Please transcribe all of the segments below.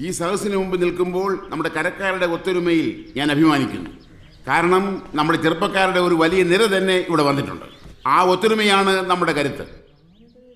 ഈ സദസ്സിന് മുമ്പ് നിൽക്കുമ്പോൾ നമ്മുടെ കരക്കാരുടെ ഒത്തൊരുമയിൽ ഞാൻ അഭിമാനിക്കുന്നു. കാരണം നമ്മുടെ ചെറുപ്പക്കാരുടെ ഒരു വലിയ നിര തന്നെ ഇവിടെ വന്നിട്ടുണ്ട്. ആ ഒത്തൊരുമയാണ് നമ്മുടെ കരുത്ത്.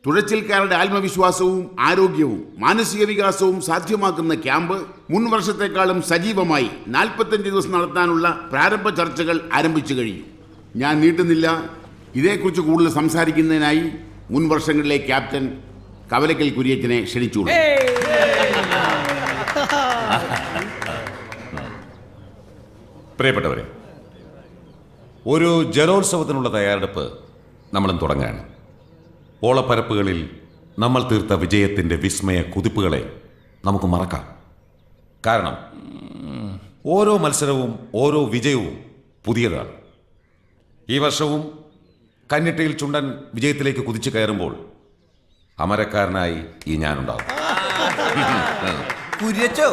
തുഴച്ചിൽക്കാരുടെ ആത്മവിശ്വാസവും ആരോഗ്യവും മാനസിക വികാസവും സാധ്യമാക്കുന്ന ക്യാമ്പ് മുൻ വർഷത്തെക്കാളും സജീവമായി 45 ദിവസം നടത്താനുള്ള പ്രാരംഭ ചർച്ചകൾ ആരംഭിച്ചു കഴിഞ്ഞു. ഞാൻ നീട്ടുന്നില്ല. ഇതേക്കുറിച്ച് കൂടുതൽ സംസാരിക്കുന്നതിനായി മുൻ വർഷങ്ങളിലെ ക്യാപ്റ്റൻ കവലക്കൽ കുര്യച്ചനെ ക്ഷണിച്ചുകൊള്ളു. പ്രിയപ്പെട്ടവരെ, ഒരു ജലോത്സവത്തിനുള്ള തയ്യാറെടുപ്പ് നമ്മളും തുടങ്ങുകയാണ്. ഓളപ്പരപ്പുകളിൽ നമ്മൾ തീർത്ത വിജയത്തിൻ്റെ വിസ്മയ കുതിപ്പുകളെ നമുക്ക് മറക്കാം. കാരണം ഓരോ മത്സരവും ഓരോ വിജയവും പുതിയതാണ്. ഈ വർഷവും കന്നിട്ടയിൽ ചുണ്ടൻ വിജയത്തിലേക്ക് കുതിച്ചു കയറുമ്പോൾ അമരക്കാരനായി ഈ ഞാനുണ്ടാവും. കുര്യച്ചോ,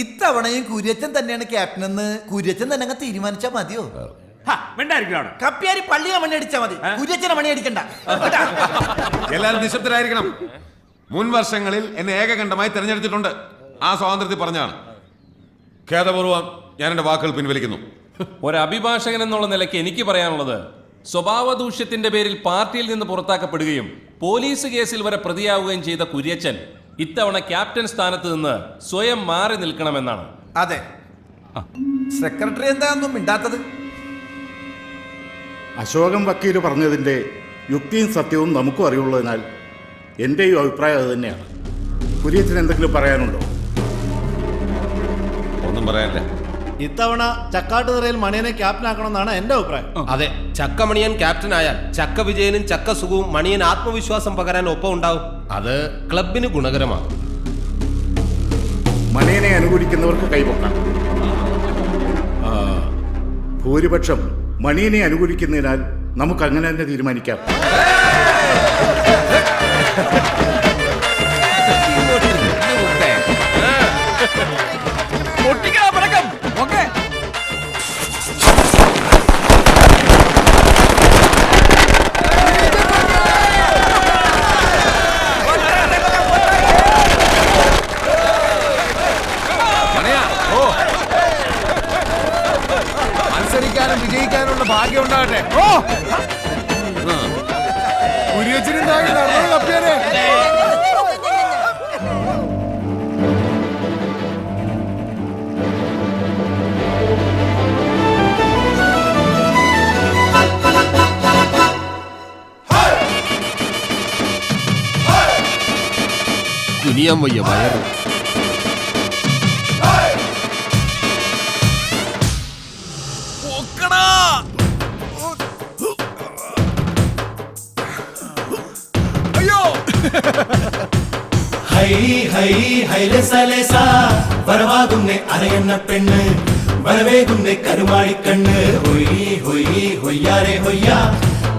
ഇത്തവണയും കുര്യച്ചൻ തന്നെയാണ് ക്യാപ്റ്റൻ എന്ന് കുര്യച്ചൻ തന്നെ അങ്ങ് തീരുമാനിച്ചാ മതിയോ? കപ്പിയാരി പള്ളിയെ മണി അടിച്ചാ മതി, കുര്യച്ചനെ മണി അടിക്കണ്ട. എല്ലാവരും നിശബ്ദരായിരിക്കണം. മുൻ വർഷങ്ങളിൽ എന്നെ ഏകകണ്ഠമായി തെരഞ്ഞെടുത്തിട്ടുണ്ട്. ആ സ്വാതന്ത്ര്യത്തിൽ പറഞ്ഞാണ്. ഖേദപൂർവ്വം ഞാൻ എൻ്റെ വാക്കുകൾ പിൻവലിക്കുന്നു. ഒരു അഭിഭാഷകൻ എന്നുള്ള നിലയ്ക്ക് എനിക്ക് പറയാനുള്ളത്, സ്വഭാവ ദൂഷ്യത്തിന്റെ പേരിൽ പാർട്ടിയിൽ നിന്ന് പുറത്താക്കപ്പെടുകയും പോലീസ് കേസിൽ വരെ പ്രതിയാവുകയും ചെയ്ത കുര്യച്ചൻ ഇത്തവണ ക്യാപ്റ്റൻ സ്ഥാനത്ത് നിന്ന് സ്വയം മാറി നിൽക്കണമെന്നാണ്. അതെ, സെക്രട്ടറി എന്താണെന്നും മിണ്ടാത്തത്? അശോകൻ വക്കീൽ പറഞ്ഞതിൻ്റെ യുക്തിയും സത്യവും നമുക്കും അറിയുള്ളതിനാൽ എൻ്റെയും അഭിപ്രായം അത് തന്നെയാണ്. കുര്യച്ചന് എന്തെങ്കിലും പറയാനുണ്ടോ? ഒന്നും പറയാനില്ല. ഇത്തവണ ചക്കാട്ടുതറയിൽ മണിയനെ ക്യാപ്റ്റൻ ആക്കണമെന്നാണ് എന്റെ അഭിപ്രായം. അതെ, ചക്കമണിയൻ ക്യാപ്റ്റൻ ആയാൽ ചക്ക വിജയനും ചക്ക സുഖവും മണിയൻ ആത്മവിശ്വാസം പകരാൻ ഒപ്പം ഉണ്ടാവും. അത് ക്ലബിന് ഗുണകരമാണ്. മണിയനെ അനുകൂലിക്കുന്നവർക്ക് കൈപൊക്കാം. ഭൂരിപക്ഷം മണിയനെ അനുകൂലിക്കുന്നതിനാൽ നമുക്ക് അങ്ങനെ തന്നെ തീരുമാനിക്കാം. മത്സരിക്കാനും വിജയിക്കാനുള്ള ഭാഗ്യം ഉണ്ടാകട്ടെ. കുനിയാൻ വയ്യ വയറ്. വരവാകുന്നേ അരയണ്ണ പെണ്ണ്, വരവേകുന്നേ കരുമാടിക്കണ്ണ്, ഹൊയ്യാരെ ഹൊയ്യാ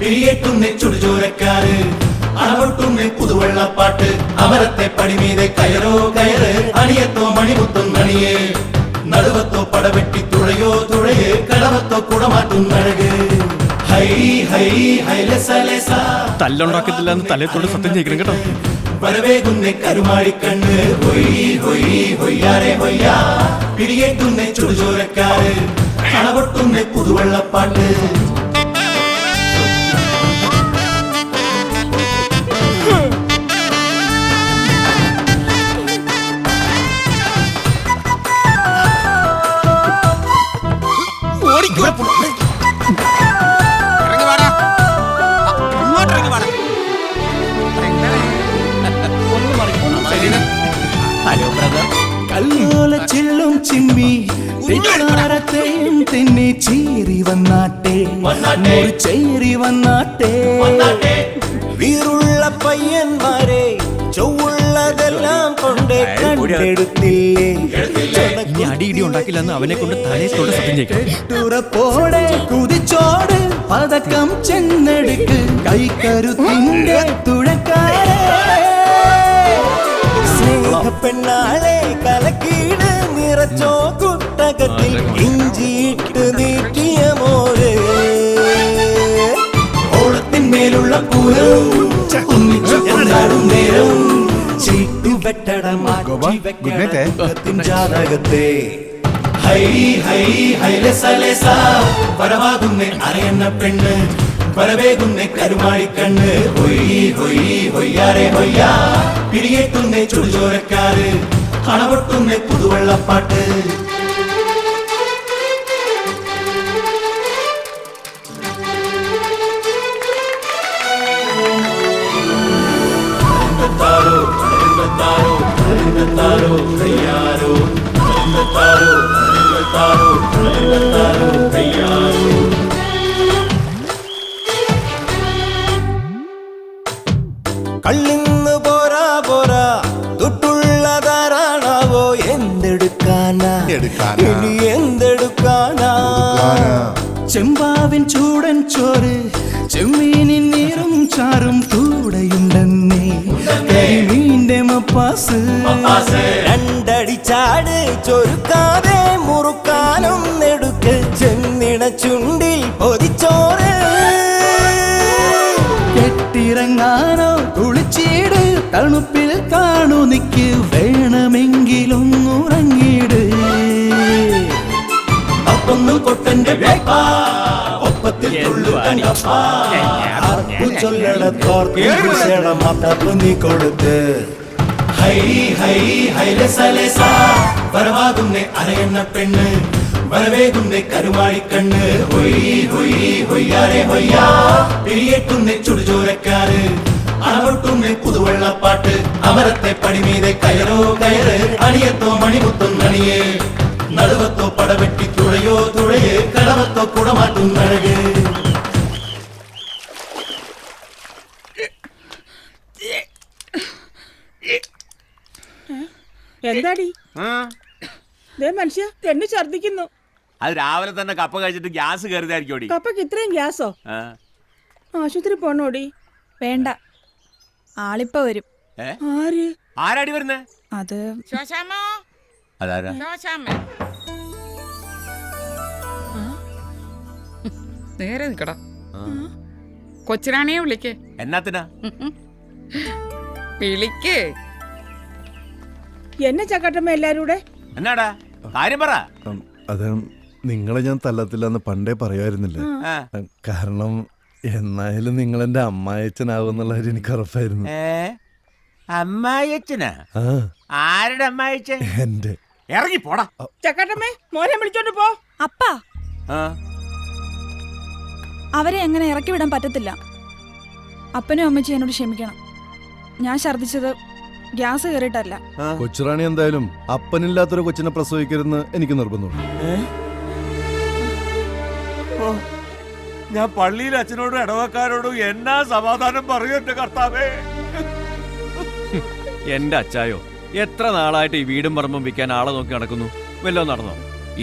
പിരിയേറ്റുന്നേ ചുടുചോരക്കാര്, അണവൊട്ടുന്നേ പുതുവെള്ളപ്പാട്ട്, അമരത്തെ പടിമീതെ കയറോ കയറ്, അണിയത്തോ മണിമുത്തും മണിയേ, നടുവത്തോ പടവെട്ടി തുഴയോ തുഴയേ, കടവത്തോ കുടമാറ്റുന്നഴക്. തല്ലുണ്ടാക്കത്തില്ല എന്ന് തലത്തോട് സത്യം ചെയ്യണം കേട്ടോ. വരവേകുന്നേ കരുമാടിക്കണ്ണ്, ഹൊയ്യാരെ ഹൊയ്യാ പിരിയേറ്റുന്നേ ചുടുചോരക്കാര്, അണവൊട്ടുന്നേ പുതുവെള്ളപ്പാട്ട്. കല്ലോലച്ചില്ലും ചിമ്മി തെറ്റാരത്തെയും തെന്നി ചേരി വന്നാട്ടെ, ചേരി വന്നാട്ടെ. വീറുള്ള പയ്യന്മാരെ ചൊവ്വുള്ളതെല്ലാം കൊണ്ട് കണ്ടെടുത്തില്ലേ, അടിയിടി ഉണ്ടാക്കില്ലെന്ന് അവനെ കൊണ്ട് തലത്തോട് സത്യം ചെയ്യണം. തുറപ്പോടെ കുതിച്ചോട് പതക്കം ചെന്നെടുക്ക്, കൈക്കരുത്തിന്റെ തുഴക്കാരെ. പെണ്ണാളെ കലക്കീട് നിറച്ചോ കുട്ടകത്തിൽ ഇഞ്ചിയിട്ട് നീട്ടിയ മോര്, ഓളത്തിന്മേലുള്ള പൂരം ഒന്നിച്ചു കൊണ്ടാടും നേരം ചീട്ടുപെട്ട എട മാറ്റി വെക്കണ ജാതകത്തെ ഹൈ ഹൈ ഹൈലസലേസ വരവാകുന്നേ അറിയുന്ന പെണ്ണ് വരവേകുന്നേ കരുമാടിക്കണ്ണ് ഹൊയ് ഹൊയ് ഹൊയ്യാരെ ഹൊയ്യാ പിടിയേറ്റുന്നേ ചുടുചോരക്കാര് അണപൊട്ടുന്നേ പുതുവെള്ളപ്പാട്ട് കള്ളിന്ന് പോരാ പോരാ തൊട്ടുള്ളതാരാണാവോ എന്തെടുക്കാനാ ഇനി എന്തെടുക്കാനാ ചെമ്പാവിൻ ചൂടൻ ചോറ് ചെമ്മീനിൻ നീറും ചാറും കൂടെയുണ്ടെന്നേ കരിമീന്റെ മപ്പാസ് രണ്ടടി ചാട് ചൊരുക്കാതെ മുറുക്കാനും നെടുക്ക് ചെന്നിട ചുണ്ടിൽ പൊതിച്ചോറ് കെട്ടിറങ്ങാനോ കുളിച്ചീട് തണുപ്പിൽ കാണു നിക്ക് വേണമെങ്കിലും ഉറങ്ങിട് ഒന്നും കൊട്ടന്റെ ഒപ്പത്തിൽ നീ കൊടുത്ത് ഹൈ ഹൈ ഹൈലസലേസ വരവാകുന്നേ അരയെണ്ണ പെണ്ണ് വരവേകുന്നേ കരുമാടിക്കണ്ണ് ഹൊയ് ഹൊയ് ഹൊയ്യാരെ ഹൊയ്യാ പിടിയേറ്റുന്നേ ചുടുചോരക്കാര് അണപൊട്ടുന്നേ പുതുവെള്ളപ്പാട്ട് അമരത്തെ പടിമീതെ കയറോ കയറ് അണിയത്തോ മണിമുത്തും നണിയേ നടുവത്തോ പടവെട്ടി തുഴയോ തുഴയേ കടവത്തോ കുടമാറ്റും നഴക് എന്താടി മനുഷ്യ പെണ്ണ് ഛർദിക്കുന്നു. അത് രാവിലെ തന്നെ കപ്പ കഴിച്ചിട്ട് ഗ്യാസ് കയറിയതായിരിക്കും. കപ്പക്ക് ഇത്രയും ഗ്യാസോ? ആശുപത്രി പോണോടി? വേണ്ട, ആളിപ്പ വരും. ആര്? ആരാടി വരുന്നേ? അത് അതാരാ? നേരെ നിക്കടാ. കൊച്ചിരാണിയെ വിളിക്കേ. എന്നാത്തിനാ വിളിക്കേ? എന്നെ ചക്കാട്ടമ്മ എല്ലാരൂടെ എന്നാടാ കാര്യം പറ. അത് നിങ്ങളെ ഞാൻ തല്ലത്തില്ലെന്ന് പണ്ടേ പറയുമായിരുന്നില്ല. കാരണം എന്നായാലും നിങ്ങൾ എന്റെ അമ്മായച്ചനാവുന്നുള്ള എനിക്ക് ഉറപ്പായിരുന്നു. അമ്മായിയച്ഛനാ? ആരുടെ അമ്മായിയച്ഛൻ? എന്റെ. ഇറങ്ങി പോടാ. ചക്കാട്ടമ്മേ, മോനെ വിളിച്ചോണ്ട് പോ. അപ്പാ, അവരെ എങ്ങനെ ഇറക്കി വിടാൻ പറ്റത്തില്ല. അപ്പനും അമ്മച്ചി എന്നോട് ക്ഷമിക്കണം. ഞാൻ ഛർദിച്ചത് ഗ്യാസ് കയറിയിട്ടല്ല. കൊച്ചുറാണി എന്തായാലും അപ്പനില്ലാത്തൊരു കൊച്ചിനെ പ്രസവിക്കരുതെന്ന് എനിക്ക് നിർബന്ധമുണ്ട്. ഞാൻ പള്ളിയിൽ അച്ഛനോടും ഇടവക്കാരോടും എന്നാ സമാധാനം പറയൂ എന്റെ കർത്താവേ. എന്റെ അച്ചായോ, എത്ര നാളായിട്ട് ഈ വീടും പറമ്പും വിൽക്കാൻ ആളെ നോക്കി നടക്കുന്നു. വല്ലതും നടന്നോ?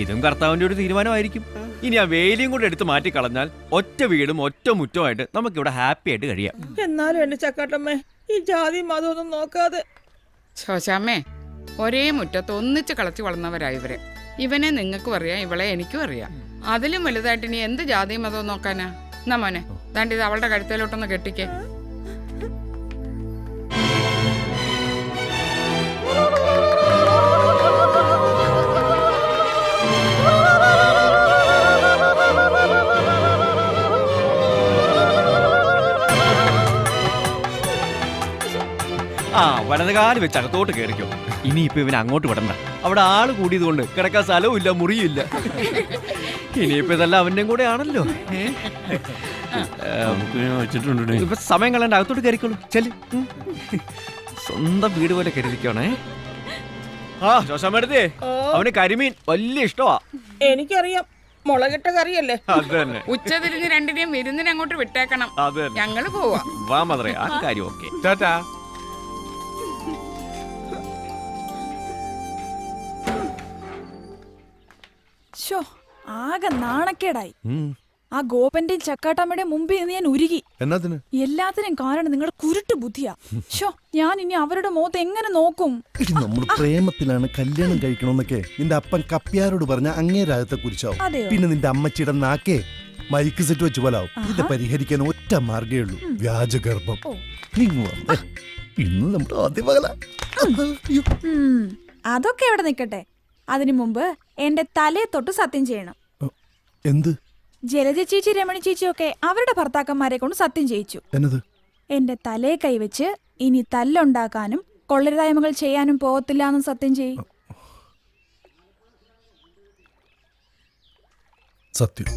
ഇതും കർത്താവിന്റെ ഒരു തീരുമാനമായിരിക്കും. ഇനി ആ വേലിയും കൂടെ എടുത്ത് മാറ്റി കളഞ്ഞാൽ ഒറ്റ വീടും ഒറ്റ മുറ്റമായിട്ട് നമുക്കിവിടെ ഹാപ്പി ആയിട്ട് കഴിയാം. എന്നാലും എന്റെ ചക്കാട്ടമ്മേ, ഈ ജാതി മതമൊന്നും നോക്കാതെ. ശോശാമ്മേ, ഒരേ മുറ്റത്ത് ഒന്നിച്ച് കളച്ചു വളർന്നവരാ ഇവരെ. ഇവനെ നിങ്ങൾക്കും അറിയാം, ഇവളെ എനിക്കും അറിയാം. അതിലും വലുതായിട്ട് ഇനി എന്ത് ജാതി മതവും നോക്കാനാ? എന്നാ മോനെ, ദാണ്ട് ഇത് അവളുടെ കഴുത്തേലോട്ടൊന്ന് കെട്ടിക്കേ. ആ വലതുകാലം വെച്ച് അകത്തോട്ട് കയറിക്കോ. ഇനിയിപ്പോ ഇവനെ അങ്ങോട്ട് വിടണ്ട. അവിടെ ആള് കൂടിയത് കൊണ്ട് കിടക്കാൻ സ്ഥലവും ഇല്ല, മുറിയില്ല. ഇനിയിപ്പോ ഇതെല്ലാം അവന്റെ കൂടെ ആണല്ലോ. ഇപ്പൊ സമയം കളയണ്ട, അകത്തോട്ട് കയറിക്കോളൂ. ചെല്, സ്വന്തം വീട് പോലെ കരുതിക്കോണേ. ആ ശോശാമ്മേ, അവന് കരിമീൻ വലിയ ഇഷ്ടമാ. എനിക്കറിയാം, മുളകിട്ട കറിയല്ലേ. അത് തന്നെ. ഉച്ചതിരിഞ്ഞ് രണ്ടിനെയും വിരുന്നിന് അങ്ങോട്ട് വിട്ടേക്കണം. അത് തന്നെ. ഞങ്ങള് പോവാ. വാ മദറേ, ആ കാര്യം ഓക്കെ. ടാറ്റാ. ഷോ, ആകെ നാണക്കേടായി. ആ ഗോപന്റെയും ചക്കാട്ടമ്മയുടെയും മുമ്പിൽ നിന്ന് ഞാൻ ഉരുകി. എല്ലാത്തിനും കാരണം നിങ്ങളുടെ കുരുട്ട് ബുദ്ധിയാ. ഷോ, ഞാൻ ഇനി അവരുടെ മുഖത്ത് എങ്ങനെ നോക്കും? നമ്മൾ പ്രേമത്തിലാണ് കല്യാണം കഴിക്കണമെന്നൊക്കെ നിന്റെ അപ്പൻ കപ്പ്യാരോട് പറഞ്ഞ അങ്ങേ രാഗത്തെ കുറിച്ചാവും. പിന്നെ നിന്റെ അമ്മച്ചിയുടെ നാക്കേ മൈക്ക് സെറ്റ് വെച്ച് പോലാവും. ഇത് പരിഹരിക്കാൻ ഒറ്റ മാർഗേ ഉള്ളൂ, വ്യാജഗർഭം. ഇന്ന് നമ്മുടെ ആദ്യ പകല. അതൊക്കെ എവിടെ നിൽക്കട്ടെ. അതിനു മുമ്പ് എന്റെ തലയെ തൊട്ട് സത്യം ചെയ്യണം. എന്ത്? ജലജ ചേച്ചി രമണി ചേച്ചിയൊക്കെ അവരുടെ ഭർത്താക്കന്മാരെ കൊണ്ട് സത്യം ചെയ്യിച്ചു. എന്നത്? എന്റെ തലയെ കൈവച്ച് ഇനി തല്ലുണ്ടാക്കാനും കൊള്ളരുതായ്മകൾ ചെയ്യാനും പോകത്തില്ല എന്ന് സത്യം ചെയ്യും. സത്യം.